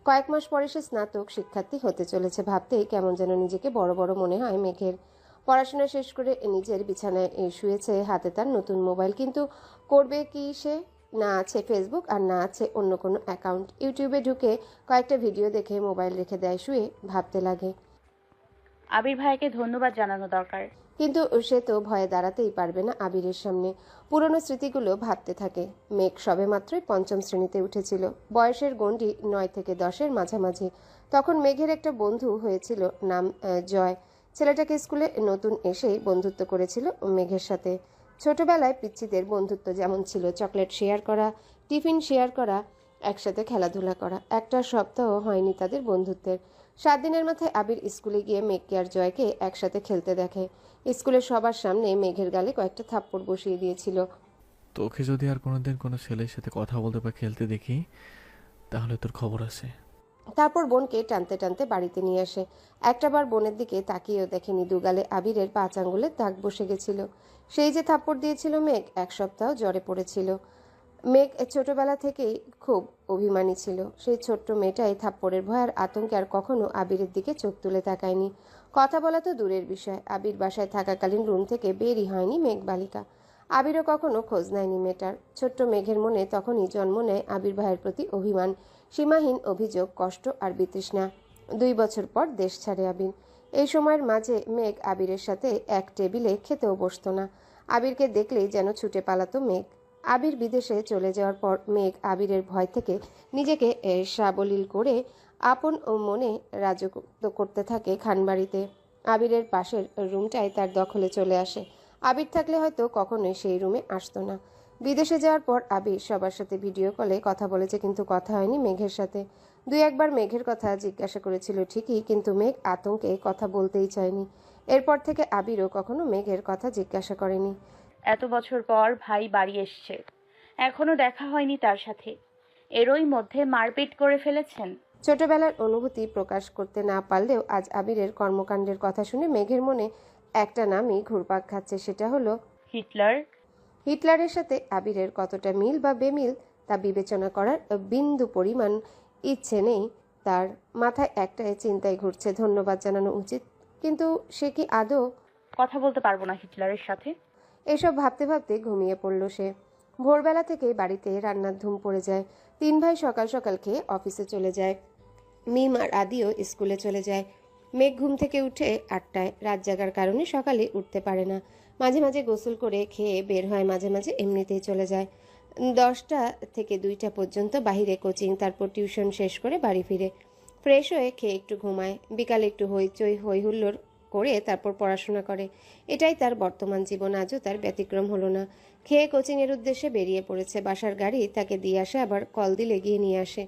কয়েক মাস পরে সে স্নাতক শিক্ষার্থী হতে চলেছে। ভাবতেই কেমন যেন নিজেকে বড় বড় মনে হয় মেঘের। পড়াশোনা শেষ করে নিজের বিছানায় শুয়েছে, হাতে তার নতুন মোবাইল, কিন্তু করবে কি সে? না আছে ফেসবুক, আর না আছে অন্য কোনো অ্যাকাউন্ট। ইউটিউবে ঢুকে কয়েকটা ভিডিও দেখে মোবাইল রেখে দেয়, শুয়ে ভাবতে লাগে। আবির ভাইকে ধন্যবাদ জানানো দরকার। কিন্তু সে তো ভয়ে দাঁড়াতেই পারবে না আবিরের সামনে। পুরনো স্মৃতিগুলো ভাবতে থাকে। মেঘ সবে মাত্রই 5ম শ্রেণীতে উঠেছিল। বয়সের গণ্ডি 9 থেকে 10-এর মাঝামাঝি। তখন মেঘের একটা বন্ধু হয়েছিল, নাম জয়। ছেলেটাকে স্কুলে নতুন এসেই বন্ধুত্ব করেছিল মেঘের সাথে। ছোটবেলায় পিচ্চিদের বন্ধুত্ব যেমন ছিল, চকলেট শেয়ার করা, টিফিন শেয়ার করা, একসাথে খেলাধুলা করা, একটা সপ্তাহ হয়নি তাদের বন্ধুত্বের। 7 দিনের মাথায় আবির স্কুলে গিয়ে মেঘকে আর জয়কে একসাথে খেলতে দেখে। স্কুলের সবার সামনে মেঘের গালে কয়েকটা থাপ্পড় বসিয়ে দিয়েছিল। তোকে যদি আর কোনোদিন কোনো ছেলের সাথে কথা বলতে বা খেলতে দেখি, তাহলে তোর খবর আছে। তারপর বোনকে টানতে টানতে বাড়িতে নিয়ে আসে। একটাবার বোনের দিকে তাকিয়েও দেখেনি দুগালে আবিরের 5 আঙ্গুলের দাগ বসে গেছিল। সেই যে থাপ্পড় দিয়েছিল মেঘ, 1 সপ্তাহ জ্বরে পড়েছিল। মেঘ ছোটবেলা থেকেই খুব অভিমানী ছিল। সেই ছোট্ট মেয়েটাই থাপ্পড়ের ভয়ের আতঙ্কে আর কখনো আবিরের দিকে চোখ তুলে তাকায়নি। কথা বলা তো দূরের বিষয়, আবির বাসায় থাকাকালীন রুম থেকে বেরই হয়নি মেঘ বালিকা। আবিরও কখনো খোঁজ নেয়নি মেয়েটার। ছোট্ট মেঘের মনে তখনই জন্ম নেয় আবির ভাইয়ের প্রতি অভিমান, সীমাহীন অভিযোগ, কষ্ট আর বিতৃষ্ণা। 2 বছর পর দেশ ছাড়ে আবির। এই সময়ের মাঝে মেঘ আবিরের সাথে এক টেবিলে খেতেও বসতো না। আবিরকে দেখলেই যেন ছুটে পালাতো মেঘ। আবির বিদেশে চলে যাওয়ার পর মেঘ আবিরের ভয় থেকে নিজেকে সাবলীল করে আপন ও মনে রাজত্ব করতে থাকে খানবাড়িতে। আবিরের পাশের রুমটাই তার দখলে চলে আসে। আবির থাকলে হয়তো কখনোই সেই রুমে আসতো না। বিদেশে যাওয়ার পর আবির সবার সাথে ভিডিও কলে কথা বলেছে, কিন্তু কথা হয়নি মেঘের সাথে। 2-1 বার মেঘের কথা জিজ্ঞাসা করেছিল ঠিকই, কিন্তু মেঘ আতঙ্কে কথা বলতেই চায়নি। এরপর থেকে আবিরও কখনো মেঘের কথা জিজ্ঞাসা করেনি। এত বছর পর ভাই বাড়ি এসছে, এখনো দেখা হয়নি তার সাথে। এরই মধ্যে মারপিট করে ফেলেছেন। ছোটবেলার অনুভূতি প্রকাশ করতে না পারলেও আজ আবিরের কর্মকাণ্ডের কথা শুনে মেঘের মনে একটা নামই ঘুরপাক খাচ্ছে, সেটা হলো হিটলার। হিটলারের সাথে আবিরের কতটা মিল বা বেমিল তা বিবেচনা করার বিন্দু পরিমাণ ইচ্ছে নেই তার। মাথায় একটাই চিন্তায় ঘুরছে, ধন্যবাদ জানানো উচিত, কিন্তু সে কি আদৌ? কথা বলতে পারবো না হিটলারের সাথে। এসব ভাবতে ভাবতে ঘুমিয়ে পড়ল সে। ভোরবেলা থেকে বাড়িতে রান্নার ধুম পড়ে যায়। 3 ভাই সকাল সকাল খেয়ে অফিসে চলে যায়। মিম আর আদিও স্কুলে চলে যায়। মেঘ ঘুম থেকে উঠে 8টায়। রাত জাগার কারণে সকালে উঠতে পারে না। মাঝে মাঝে গোসল করে খেয়ে বের হয়, মাঝে মাঝে এমনিতেই চলে যায়। 10টা থেকে 2টা পর্যন্ত বাহিরে কোচিং, তারপর টিউশন শেষ করে বাড়ি ফিরে। ফ্রেশ হয়ে খেয়ে একটু ঘুমায়। বিকালে একটু হইচই হইহুল্লোড় করে তারপর পড়াশোনা করে। এটাই তার বর্তমান জীবন। আজও তার ব্যতিক্রম হলো না। খেয়ে কোচিংয়ের উদ্দেশ্যে বেরিয়ে পড়েছে। বাসার গাড়ি তাকে দিয়ে আসে, আবার কল দিলে গিয়ে নিয়ে আসে।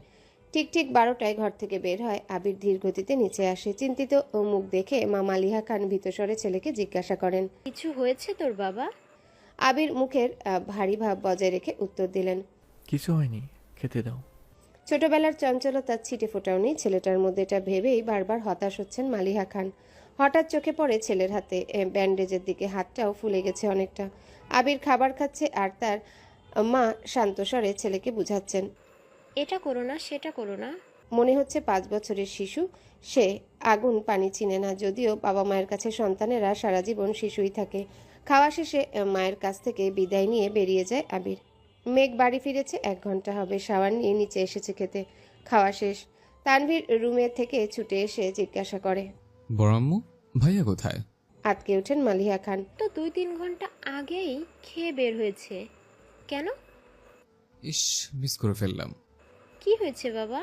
ঠিক 12টায় ঘর থেকে বের হয়। আবির ধীর গতিতে নিচে আসে। চিন্তিত ও মুখ দেখে মা মালিহা খান ভীতস্বরে ছেলেকে জিজ্ঞাসা করেন, কিছু হয়েছে তোর বাবা? আবির মুখের ভারী ভাব বজায় রেখে উত্তর দিলেন, কিছু হয়নি, খেতে দাও। ছোটবেলার চঞ্চলতার ছিটে ফোটাও নেই ছেলেটার মধ্যে। এটা ভেবেই বারবার হতাশ হচ্ছেন মালিহা খান। হঠাৎ চোখে পড়ে ছেলের হাতে ব্যান্ডেজের দিকে। হাতটাও ফুলে গেছে অনেকটা। আবির খাবার খাচ্ছে আর তার মা শান্ত স্বরে ছেলেকে বুঝাচ্ছেন, এটা করো না, সেটা করো না। মনে হচ্ছে 5 বছরের শিশু। সে আগুন পানি চিনে না। যদিও বাবা মায়ের কাছে সন্তানেরা সারা জীবন শিশুই থাকে। খাওয়া শেষে মায়ের কাছ থেকে বিদায় নিয়ে বেরিয়ে যায় আবির। মেঘ বাড়ি ফিরেছে 1 ঘন্টা হবে। শাওয়ার নিয়ে নিচে এসেছে খেতে। খাওয়া শেষ। তানভীর রুমে থেকে ছুটে এসে জিজ্ঞাসা করে, বড় আম্মু, ভাইয়া কোথায়? আতকে ওঠেন মালিহা খান। তো 2-3 ঘন্টা আগেই খেয়ে বের হয়েছে। কেন? ইস, মিস করে ফেললাম। কি হয়েছে বাবা?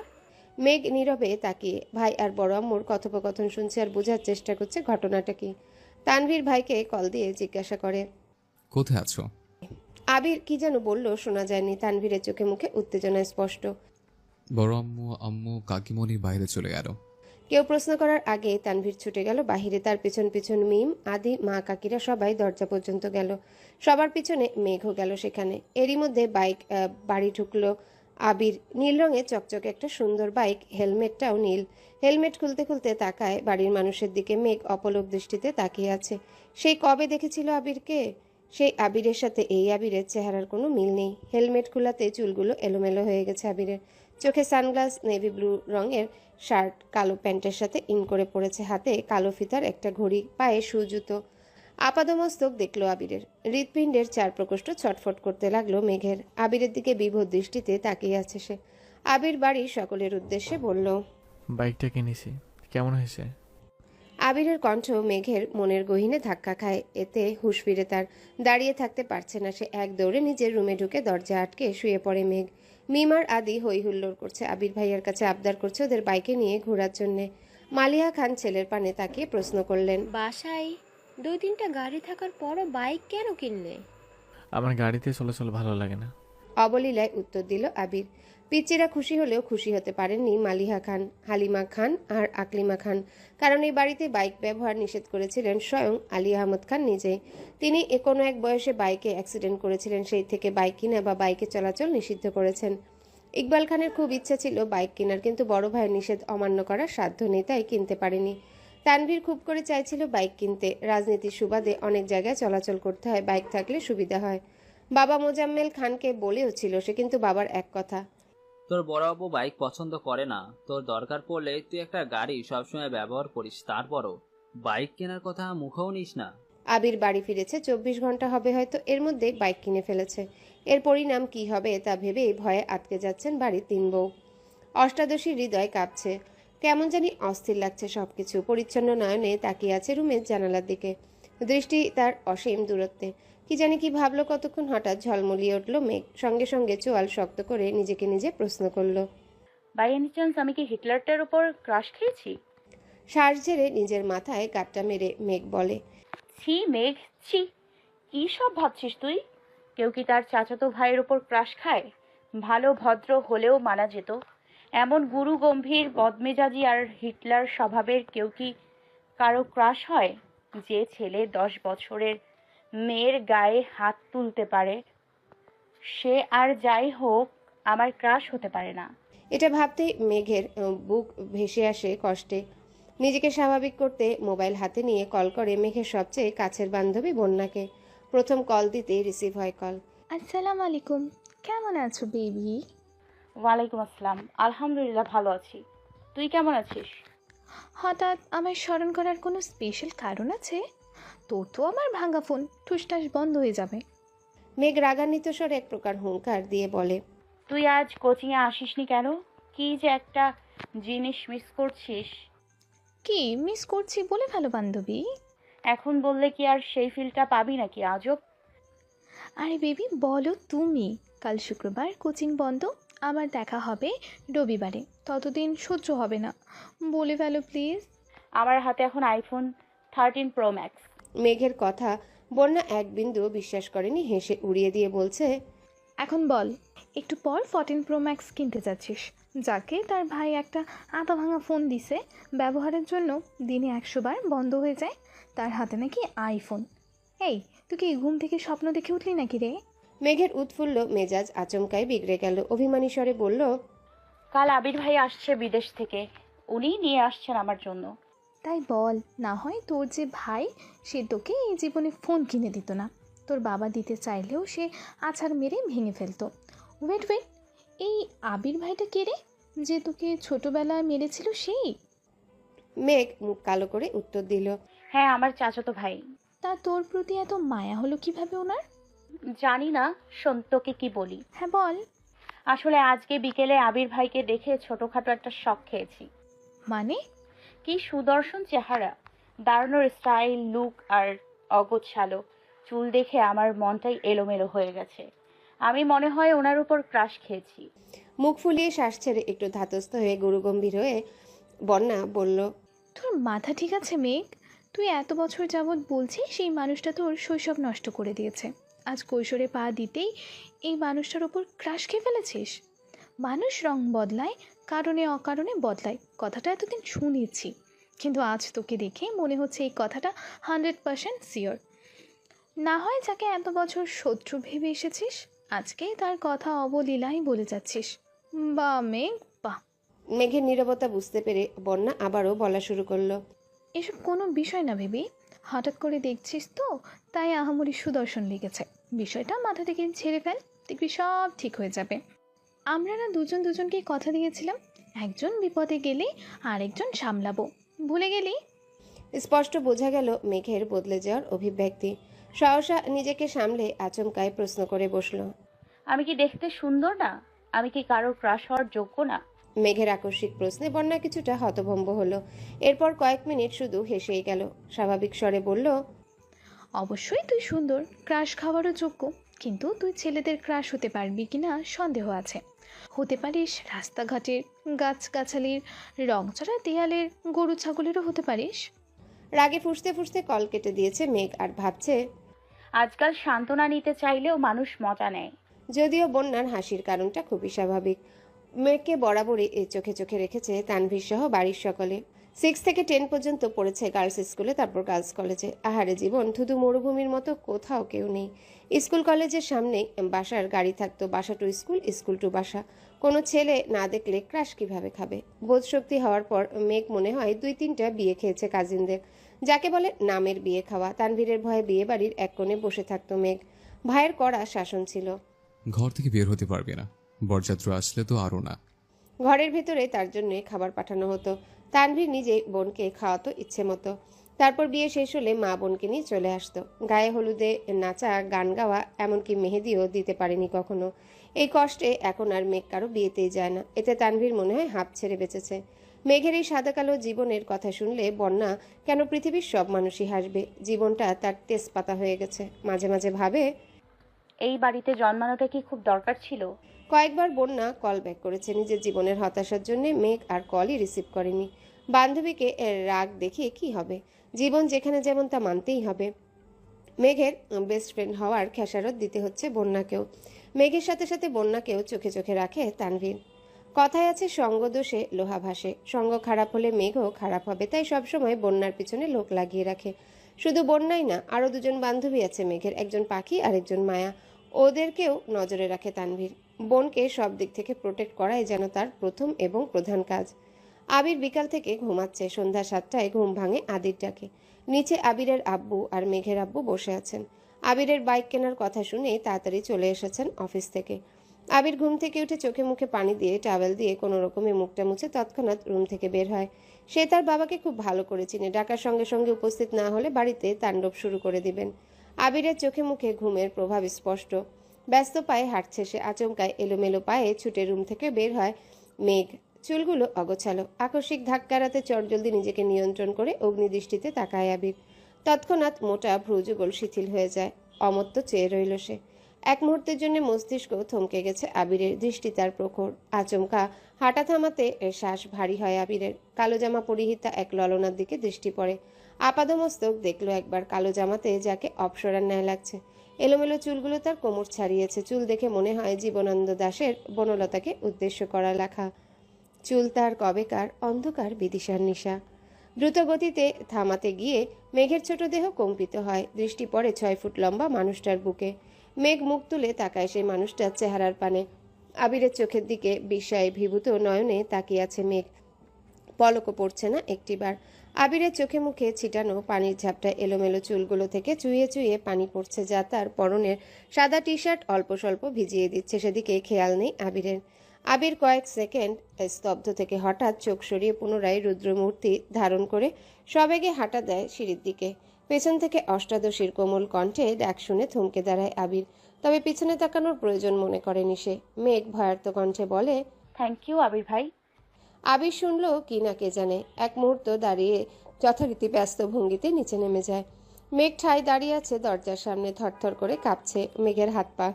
মেঘ নীরবে তাকিয়ে ভাই আর বড় আম্মুর কথোপকথন শুনছে আর বোঝার চেষ্টা করছে ঘটনাটা কি। তানভীর ভাইকে কল দিয়ে জিজ্ঞাসা করে, কোথায় আছো? আবির কি যেন বলল, শোনা যায়নি। তানভীরের চোখে মুখে উত্তেজনা স্পষ্ট। বড় আম্মু, আম্মু, কাকিমণি বাইরে চলে গেল। কেউ প্রশ্ন করার আগে তানভীর ছুটে গেল বাহিরে। তার পিছন পিছন মিম, আদি, মা, কাকিরা সবাই দরজা পর্যন্ত গেল। সবার পিছনে মেঘও গেল সেখানে। এরই মধ্যে বাইক বাড়ি ঢুকলো আবির। নীল রঙে চকচকে একটা সুন্দর বাইক, হেলমেটটাও নীল। হেলমেট খুলতে খুলতে তাকায় বাড়ির মানুষের দিকে। মেঘ অপলক দৃষ্টিতে তাকিয়ে আছে। সেই কবে দেখেছিল আবিরকে? সেই আবিরের সাথে এই আবিরের চেহারার কোনো মিল নেই। হেলমেট খোলাতে চুলগুলো এলোমেলো হয়ে গেছে আবিরের। চোখে সানগ্লাস, নেভি ব্লু রঙের শার্ট, কালো প্যান্টের সাথে ইন করে পড়েছে। হাতে কালো ফিতার একটা ঘড়ি, পায়ে শু জুতো। আপাদমস্তক দেখলো আবিরের। হৃৎপিণ্ডের 4 প্রকোষ্ঠ ছটফট করতে লাগলো মেঘের। আবিরের দিকে বিভোর দৃষ্টিতে তাকিয়ে আছে সে। আবির বাড়ির সকলের উদ্দেশ্যে বলল, বাইকটা কিনেছি, কেমন হয়েছে? আবিরের কণ্ঠ মেঘের মনের গহীনে ধাক্কা খায়। এতে হুঁশ ফিরে তার। দাঁড়িয়ে থাকতে পারছে না সে। এক দৌড়ে নিজের রুমে ঢুকে দরজা আটকে শুয়ে পড়ে মেঘ। মিমার আদি হই হুল্লোড় করছে। আবির ভাইয়ের কাছে আবদার করছে ওদের বাইকে নিয়ে ঘোরার জন্যে। মালিহা খান ছেলের পানে তাকিয়ে প্রশ্ন করলেন, বাসায় 2-3টা গাড়ি থাকার পরও বাইক কেন কিনলে? আমার গাড়িতে চলাচল ভালো লাগে না। অবলীলায় উত্তর দিল আবির। পিচ্চিরা খুশি হলেও খুশি হতে পারেননি মালিহা খান, হালিমা খান আর আকলিমা খান। কারণ এই বাড়িতে বাইক ব্যবহার নিষেধ করেছিলেন স্বয়ং আলী আহমদ খান নিজেই। তিনি কোনো এক বয়সে বাইকে অ্যাক্সিডেন্ট করেছিলেন। সেই থেকে বাইক কিনা বা বাইকে চলাচল নিষিদ্ধ করেছেন। ইকবাল খানের খুব ইচ্ছা ছিল বাইক কেনার, কিন্তু বড় ভাইয়ের নিষেধ অমান্য করার সাধ্য নেই, তাই কিনতে পারেনি। তানভীর খুব করে চাইছিল বাইক কিনতে। রাজনীতির সুবাদে অনেক জায়গায় চলাচল করতে হয়, বাইক থাকলে সুবিধা হয়। বাবা মোজাম্মেল খানকে বলেও ছিল সে, কিন্তু বাবার এক কথা, তোর বড় বাবু বাইক পছন্দ করে না, তোর দরকার পড়লে তুই একটা গাড়ি সবসময় ব্যবহার করিস, তারপরও বাইক কেনার কথা মুখেও নিস না। আবির বাড়ি ফিরেছে 24 ঘন্টা হবে হয়তো, এর মধ্যে বাইক কিনে ফেলেছে। এর পরিণাম কি হবে তা ভেবেই ভয়ে আটকে যাচ্ছেন বাড়ির 3 বউ। অষ্টাদশীর হৃদয় কাঁপছে, কেমন জানি অস্থির লাগছে সবকিছু। পরিচ্ছন্ন নয়নে তাকিয়ে আছে রুমের জানালার দিকে, দৃষ্টি তার অসীম দূরত্বে। কি জানি কি ভাবলো কতক্ষণ, হঠাৎ ঝলমলিয়ে উঠল মেঘ। সঙ্গে সঙ্গে চোয়াল শক্ত করে নিজেকে নিজে প্রশ্ন করল, বাই এনি চান্স আমি কি হিটলারটার উপর ক্রাশ খেয়েছি? শ্বাস ঝেড়ে নিজের মাথায় গাঁটটা মেরে মেঘ বলে, ছি মেঘ, ছি। কি সব ভাবছিস তুই? কেউ কি তার চাচাতো ভাইয়ের উপর ক্রাশ খায়? ভালো ভদ্র হলেও মানা যেত। এমন গুরু গম্ভীর বদমেজাজি আর হিটলার স্বভাবের কেউ কি কারো ক্রাশ হয়? যে ছেলে 10 বছরের মেয়ের গায়ে হাত তুলতে পারে, সে আর যাই হোক আমার ক্রাশ হতে পারে না। এটা ভাবতেই মেঘের বুক ভেসে আসে কষ্টে। নিজেকে স্বাভাবিক করতে মোবাইল হাতে নিয়ে কল করে মেঘের সবচেয়ে কাছের বান্ধবী বন্যাকে। প্রথম কল দিতে রিসিভ হয় কল। আসসালামু আলাইকুম, কেমন আছো বেবি? ওয়ালাইকুম আসসালাম, আলহামদুলিল্লাহ ভালো আছি। তুই কেমন আছিস? হঠাৎ আমার স্মরণ করার কোনো স্পেশাল কারণ আছে? তোর তো আমার ভাঙা ফোন ঠুসটাস বন্ধ হয়ে যাবে। মেঘ রাগান্বিত স্বরে এক প্রকার হুঙ্কার দিয়ে বলে, তুই আজ কোচিংয়ে আসিসনি কেন? কি যে একটা জিনিস মিস করছিস। কি মিস করছি বলে ভালো বান্ধবী? এখন বললে কি আর সেই ফিলটা পাবি নাকি? আজব। আরে বেবি বলো তুমি, কাল শুক্রবার কোচিং বন্ধ, আমার দেখা হবে রবিবারে, ততদিন সহ্য হবে না, বলে ফেলো প্লিজ। আমার হাতে এখন আইফোন 13 প্রো ম্যাক্স। মেঘের কথা বন্যা এক বিন্দুও বিশ্বাস করেনি, হেসে উড়িয়ে দিয়ে বলছে, এখন বল, একটু পর 14 প্রো ম্যাক্স কিনতে যাচ্ছিস, যাকে তার ভাই একটা আধা ভাঙা ফোন দিছে ব্যবহারের জন্য, দিনে 100 বার বন্ধ হয়ে যায়, তার হাতে নাকি আইফোন। এই তুই কি ঘুম থেকে স্বপ্ন দেখে উঠলি নাকি রে? মেঘের উৎফুল্ল মেজাজ আচমকাই বিগড়ে গেল। অভিমানী স্বরে বলল, কাল আবির ভাই আসছে বিদেশ থেকে, উনিই নিয়ে আসছেন আমার জন্য। তাই বল, না হয় তোর যে ভাই সে তোকে এই জীবনে ফোন কিনে দিত না, তোর বাবা দিতে চাইলেও সে আছাড় মেরে ভেঙে ফেলতো। ওয়েট ওয়েট, এই আবির ভাইটা কে রে, যে তোকে ছোটবেলায় মেরেছিল সেই? মেঘ মুখ কালো করে উত্তর দিল, হ্যাঁ, আমার চাচাতো ভাই। তা তোর প্রতি এত মায়া হলো কিভাবে ওনার? জানি না, শোন তোকে কি বলি। হ্যাঁ বল। আসলে আজকে বিকেলে আবির ভাইকে দেখে ছোটখাটো একটা শখ খেয়েছি। মানে? কি সুদর্শন চেহারা, দাঁড়ানোর স্টাইল, লুক আর অগোছালো চুল দেখে আমার মনটাই এলোমেলো হয়ে গেছে। আমি মনে হয় ওনার উপর ক্রাশ খেয়েছি। মুখ ফুলিয়ে শ্বাস ছেড়ে একটু ধাতস্থ হয়ে গুরুগম্ভীর হয়ে বন্যা বলল, তোর মাথা ঠিক আছে মেঘ? তুই এত বছর যাবৎ বলছিস সেই মানুষটা তোর শৈশব নষ্ট করে দিয়েছে, আজ কৈশোরে পা দিতেই এই মানুষটার ওপর ক্রাশ খেয়ে ফেলেছিস। মানুষ রং বদলায়, কারণে অকারণে বদলায়, কথাটা এতদিন শুনেছি, কিন্তু আজ তোকে দেখে মনে হচ্ছে এই কথাটা 100% শিওর। না হয় যাকে এত বছর শত্রু ভেবে এসেছিস, আজকেই তার কথা অবলীলায় বলে যাচ্ছিস। বা মেঘ বা। মেঘের নীরবতা বুঝতে পেরে বন্যা আবারও বলা শুরু করলো, এসব কোনো বিষয় না ভেবি, হঠাৎ করে দেখছিস তো তাই আহামরি সুদর্শন লেগেছে। বিষয়টা মাথা থেকে ছেড়ে ফেল, দেখবি সব ঠিক হয়ে যাবে। আমরা না দুজন দুজনকে কথা দিয়েছিলাম, একজন বিপদে গেলে আরেকজন সামলাবো, ভুলে গেলি? স্পষ্ট বোঝা গেল মেঘের বদলে যাওয়ার অভিব্যক্তি। সহসা নিজেকে সামলে আচমকায় প্রশ্ন করে বসলো, আমি কি দেখতে সুন্দর না? আমি কি কারো ক্রাশ হওয়ার যোগ্য না? মেঘের আকস্মিক প্রশ্নে বন্যা কিছুটা হতভম্ব হলো। এরপর কয়েক মিনিট শুধু হেসেই গেল। স্বাভাবিক স্বরে বলল, অবশ্যই তুই সুন্দর, ক্রাশ খাওয়ারও যোগ্য, কিন্তু তুই ছেলেদের ক্রাশ হতে পারবি কিনা সন্দেহ আছে। হতে পারিস রাস্তাঘাটের, গাছগাছালির, রংচড়া দেয়ালের, গরু ছাগলেরও হতে পারিস। রাগে ফুঁসতে ফুঁসতে কল কেটে দিয়েছে মেঘ আর ভাবছে, আজকাল সান্ত্বনা নিতে চাইলেও মানুষ মজা নেয়। যদিও বন্যার হাসির কারণটা খুবই স্বাভাবিক। মেঘকে বরাবরই এই চোখে চোখে রেখেছে তানভীর সহ বাড়ির সকলে। 6 থেকে 10 পর্যন্ত পড়েছে গার্লস স্কুলে, তারপর গার্লস কলেজে। আহারে জীবন, ধুধু মরুভূমির মতো কোথাও কেউ নেই। স্কুল কলেজের সামনে বাসার গাড়ি থাকতো, বাসা টু স্কুল, স্কুল টু বাসা। কোনো ছেলে না দেখলে ক্রাশ কিভাবে খাবে? বোধশক্তি হওয়ার পর মেঘ মনে হয় 2-3টা বিয়ে খেয়েছে কাজিনদের, যাকে বলে নামের বিয়ে খাওয়া। তানভীরের ভয়ে বিয়ে বাড়ির এক কোণে বসে থাকতো মেঘ। ভাইয়ের কড়া শাসন ছিল, ঘর থেকে বের হতে পারবে না, বরযাত্র আসলে তো আরও না। ঘরের ভেতরে তার জন্য খাবার পাঠানো হতো। তানভীর নিজেই বোনকে খাওয়াতো ইচ্ছে মতো। তারপর বিয়ে শেষ হলে মা বোনকে নিয়ে চলে আসতো। গায়ে হলুদে নাচা, গান গাওয়া, এমনকি মেহেদিও দিতে পারেনি কখনো। এই কষ্টে এখন আর মেঘ কারো বিয়েতেই যায় না। এতে তানভীর মনে হয় হাঁপ ছেড়ে বেঁচেছে। মেঘের এই সাদা কালো জীবনের কথা শুনলে বন্যা কেন পৃথিবীর সব মানুষই হাসবে। জীবনটা তার তেজপাতা হয়ে গেছে। মাঝে মাঝে ভাবে, এই বাড়িতে জন্মানোটা কি খুব দরকার ছিল? কয়েকবার বন্যা কল ব্যাক করেছে নিজের জীবনের হতাশার জন্য। মেঘ আর কলই রিসিভ করেনি। বান্ধবীকে রাগ দেখিয়ে কি হবে? জীবন যেখানে যেমন তা মানতেই হবে। মেঘের বেস্ট ফ্রেন্ড হওয়ার খেসারত দিতে হচ্ছে বন্যাকেও। মেঘের সাথে সাথে বন্যাকেও চোখে চোখে রাখে তানভীর। কথায় আছে, সঙ্গ দোষে লোহা ভাসে। সঙ্গ খারাপ হলে মেঘও খারাপ হবে, তাই সবসময় বন্যার পিছনে লোক লাগিয়ে রাখে। শুধু বন্যাই না, আরও দুজন বান্ধবী আছে মেঘের, একজন পাখি আর একজন মায়া। ওদেরকেও নজরে রাখে তানভীর। বোনকে সব দিক থেকে প্রোটেক্ট করাই যেন তার প্রথম এবং প্রধান কাজ। আবির বিকাল থেকে ঘুমাচ্ছে। সন্ধ্যা 7টায় ঘুম ভাঙে আদির ডাকে। নিচে আবিরের আব্বু আর মেঘের আব্বু বসে আছেন। আবিরের বাইক কেনার কথা শুনে তাড়াতাড়ি চলে এসেছেন অফিস থেকে। আবির ঘুম থেকে উঠে চোখে মুখে পানি দিয়ে টাওয়েল দিয়ে কোনো রকমে মুখটা মুছে তৎক্ষণাৎ রুম থেকে বের হয়। সে তার বাবাকে খুব ভালো করে চিনে। ডাকার সঙ্গে সঙ্গে উপস্থিত না হলে বাড়িতে তাণ্ডব শুরু করে দিবেন। আবিরের চোখে মুখে ঘুমের প্রভাব স্পষ্ট। ব্যস্ত পায়ে হাঁটছে সে। আচমকায় এলোমেলো পায়ে ছুটে রুম থেকে বের হয় মেঘ। চুলগুলো অগোছালো। আকস্মিক ধাক্কারাতে চটজলদি নিজেকে নিয়ন্ত্রণ করে অগ্নিদৃষ্টিতে তাকায় আবির। তৎক্ষণাৎ মোটা ভ্রুযুগল শিথিল হয়ে যায়। অমত্ত চেয়ে রইল সে। এক মুহূর্তের জন্য মস্তিষ্ক থমকে গেছে আবিরের। দৃষ্টি তার প্রখর। আচমকা হাঁটা থামাতে শ্বাস ভারী হয় আবিরের। কালো জামা পরিহিতা এক ললনার দিকে দৃষ্টি পড়ে। আপাদমস্তক দেখলো একবার। কালো জামাতে যাকে অপসরার ন্যায় লাগছে। এলোমেলো চুলগুলো তার কোমর ছাড়িয়েছে। চুল দেখে মনে হয় জীবনানন্দ দাশের বনলতাকে উদ্দেশ্য করা লেখা। চুল তার কবেকার অন্ধকার বিদিশার নিশা। দ্রুত গতিতে থামাতে গিয়ে মেঘের ছোট দেহ কম্পিত হয়। দৃষ্টি পড়ে 6 ফুট লম্বা মানুষটার বুকে। মেঘ মুখ তুলে তাকায় সেই মানুষটার চেহারার পানে। আবিরের চোখের দিকে বিস্ময়ে ভীভূত নয়নে তাকিয়ে আছে মেঘ। পলকও পড়ছে না একটিবার। আবিরের চোখে মুখে ছিটানো পানির ঝাপটায় এলোমেলো চুলগুলো থেকে চুইয়ে চুইয়ে পানি পড়ছে, যা তার পরনের সাদা টি শার্ট অল্প স্বল্প ভিজিয়ে দিচ্ছে। সেদিকে খেয়াল নেই আবিরের। আবির কয়েক সেকেন্ড স্তব্ধ থেকে হঠাৎ চোখ সরিয়ে পুনরায় রুদ্রমূর্তি ধারণ করে সবেগে হাঁটা দেয় সিঁড়ির দিকে। পেছন থেকে অষ্টাদশীর কোমল কণ্ঠে ডাক শুনে থমকে দাঁড়ায় আবির। তবে পিছনে তাকানোর প্রয়োজন মনে করেনি সে। মেঘ ভয়ার্ত কণ্ঠে বলে, থ্যাংক ইউ আবির ভাই। আবির শুনল কি না কে জানে। এক মুহূর্ত দাঁড়িয়ে যথারীতি ব্যস্ত ভঙ্গিতে নিচে নেমে যায়। মেঘ ঠাই দাঁড়িয়ে আছে দরজার সামনে। থরথর করে কাঁপছে মেঘের হাত পা।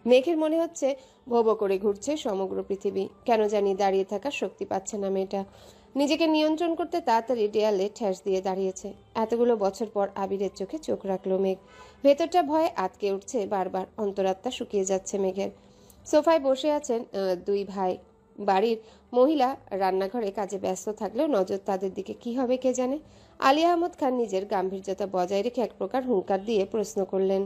মেঘের মনে হচ্ছে ভো ভো করে ঘুরছে সমগ্র পৃথিবী। কেন জানি দাঁড়িয়ে থাকার শক্তি পাচ্ছে না মেয়েটা। নিজেকে নিয়ন্ত্রণ করতে তাড়াতাড়ি দেয়ালে ঠেস দিয়ে দাঁড়িয়েছে। এতগুলো বছর পর আবিরের চোখে চোখ রাখলো মেঘ। ভেতরটা ভয়ে আটকে উঠছে বারবার। অন্তরাত্মা শুকিয়ে যাচ্ছে মেঘের। সোফায় বসে আছেন দুই ভাই। বাড়ির মহিলা রান্নাঘরে কাজে ব্যস্ত থাকলেও নজর তাদের দিকে। কি হবে কে জানে। আলী আহমদ খান নিজের গাম্ভীর্যতা বজায় রেখে এক প্রকার হুঙ্কার দিয়ে প্রশ্ন করলেন,